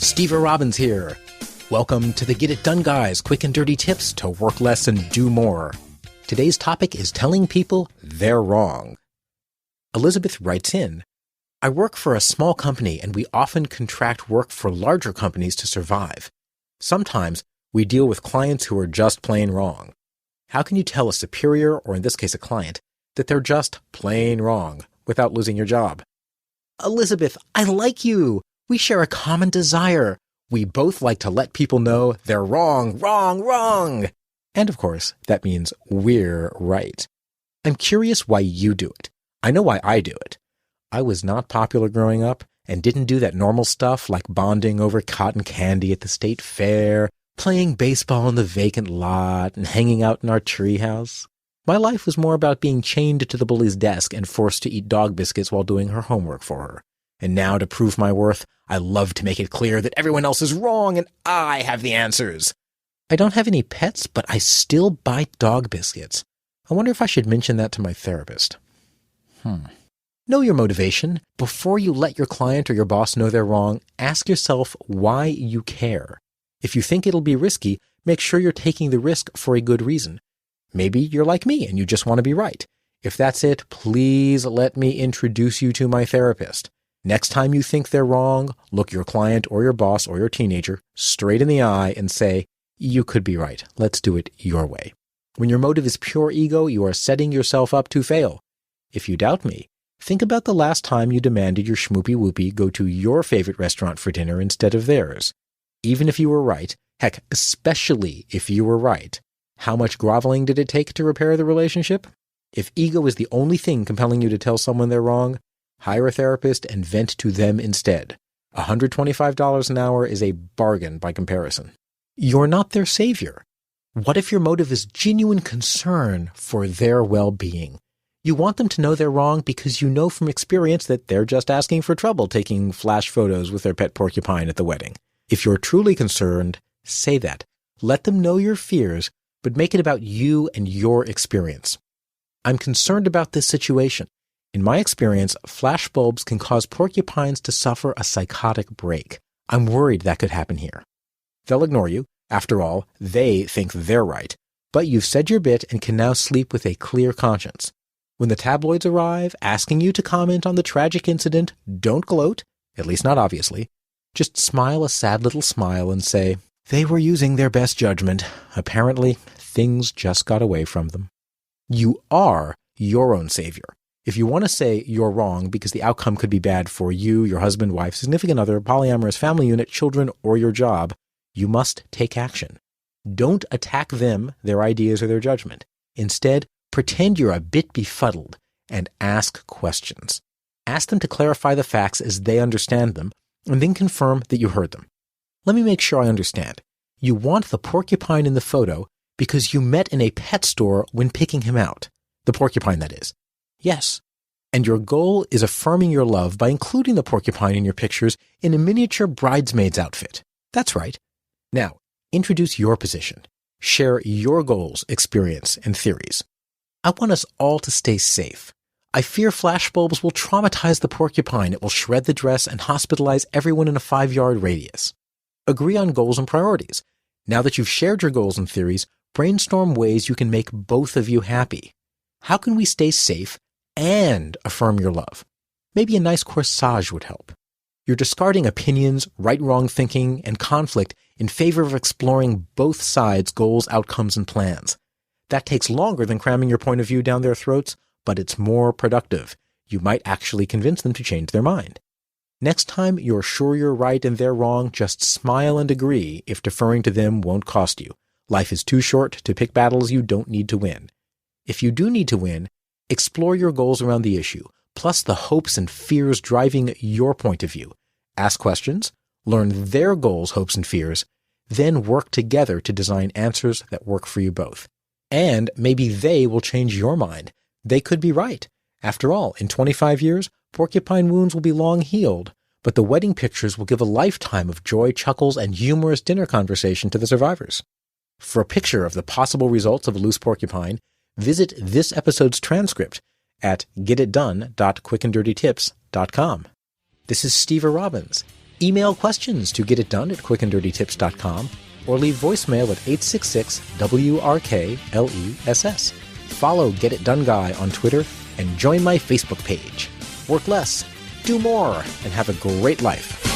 Steve Robbins here. Welcome to the Get It Done Guys, quick and dirty tips to work less and do more. Today's topic is telling people they're wrong. Elizabeth writes in, I work for a small company and we often contract work for larger companies to survive. Sometimes we deal with clients who are just plain wrong. How can you tell a superior, or in this case a client, that they're just plain wrong without losing your job? Elizabeth, I like you. We share a common desire. We both like to let people know they're wrong. And of course, that means we're right. I'm curious why you do it. I know why I do it. I was not popular growing up and didn't do that normal stuff like bonding over cotton candy at the state fair, playing baseball in the vacant lot, and hanging out in our treehouse. My life was more about being chained to the bully's desk and forced to eat dog biscuits while doing her homework for her. And now, to prove my worth, I love to make it clear that everyone else is wrong and I have the answers. I don't have any pets, but I still buy dog biscuits. I wonder if I should mention that to my therapist. Know your motivation. Before you let your client or your boss know they're wrong, ask yourself why you care. If you think it'll be risky, make sure you're taking the risk for a good reason. Maybe you're like me and you just want to be right. If that's it, please let me introduce you to my therapist. Next time you think they're wrong, look your client or your boss or your teenager straight in the eye and say, you could be right. Let's do it your way. When your motive is pure ego, you are setting yourself up to fail. If you doubt me, think about the last time you demanded your schmoopy whoopie go to your favorite restaurant for dinner instead of theirs. Even if you were right, heck, especially if you were right, how much groveling did it take to repair the relationship? If ego is the only thing compelling you to tell someone they're wrong, hire a therapist and vent to them instead. $125 an hour is a bargain by comparison. You're not their savior. What if your motive is genuine concern for their well-being? You want them to know they're wrong because you know from experience that they're just asking for trouble taking flash photos with their pet porcupine at the wedding. If you're truly concerned, say that. Let them know your fears, but make it about you and your experience. I'm concerned about this situation. In my experience, flashbulbs can cause porcupines to suffer a psychotic break. I'm worried that could happen here. They'll ignore you. After all, they think they're right. But you've said your bit and can now sleep with a clear conscience. When the tabloids arrive, asking you to comment on the tragic incident, don't gloat, at least not obviously. Just smile a sad little smile and say, they were using their best judgment. Apparently, things just got away from them. You are your own savior. If you want to say you're wrong because the outcome could be bad for you, your husband, wife, significant other, polyamorous family unit, children, or your job, you must take action. Don't attack them, their ideas, or their judgment. Instead, pretend you're a bit befuddled and ask questions. Ask them to clarify the facts as they understand them, and then confirm that you heard them. Let me make sure I understand. You want the porcupine in the photo because you met in a pet store when picking him out. The porcupine, that is. Yes. And your goal is affirming your love by including the porcupine in your pictures in a miniature bridesmaid's outfit. That's right. Now, introduce your position. Share your goals, experience, and theories. I want us all to stay safe. I fear flashbulbs will traumatize the porcupine. It will shred the dress and hospitalize everyone in a 5-yard radius. Agree on goals and priorities. Now that you've shared your goals and theories, brainstorm ways you can make both of you happy. How can we stay safe and affirm your love? Maybe a nice corsage would help. You're discarding opinions, right-wrong thinking, and conflict in favor of exploring both sides' goals, outcomes, and plans. That takes longer than cramming your point of view down their throats, but it's more productive. You might actually convince them to change their mind. Next time you're sure you're right and they're wrong, just smile and agree if deferring to them won't cost you. Life is too short to pick battles you don't need to win. If you do need to win, explore your goals around the issue, plus the hopes and fears driving your point of view. Ask questions, learn their goals, hopes, and fears, then work together to design answers that work for you both. And maybe they will change your mind. They could be right. After all, in 25 years, porcupine wounds will be long healed, but the wedding pictures will give a lifetime of joy, chuckles, and humorous dinner conversation to the survivors. For a picture of the possible results of a loose porcupine, visit this episode's transcript at getitdone.quickanddirtytips.com. This is Steve Robbins. Email questions to getitdone@quickanddirtytips.com or leave voicemail at 866-WRK-LESS. Follow Get It Done Guy on Twitter and join my Facebook page. Work less, do more, and have a great life.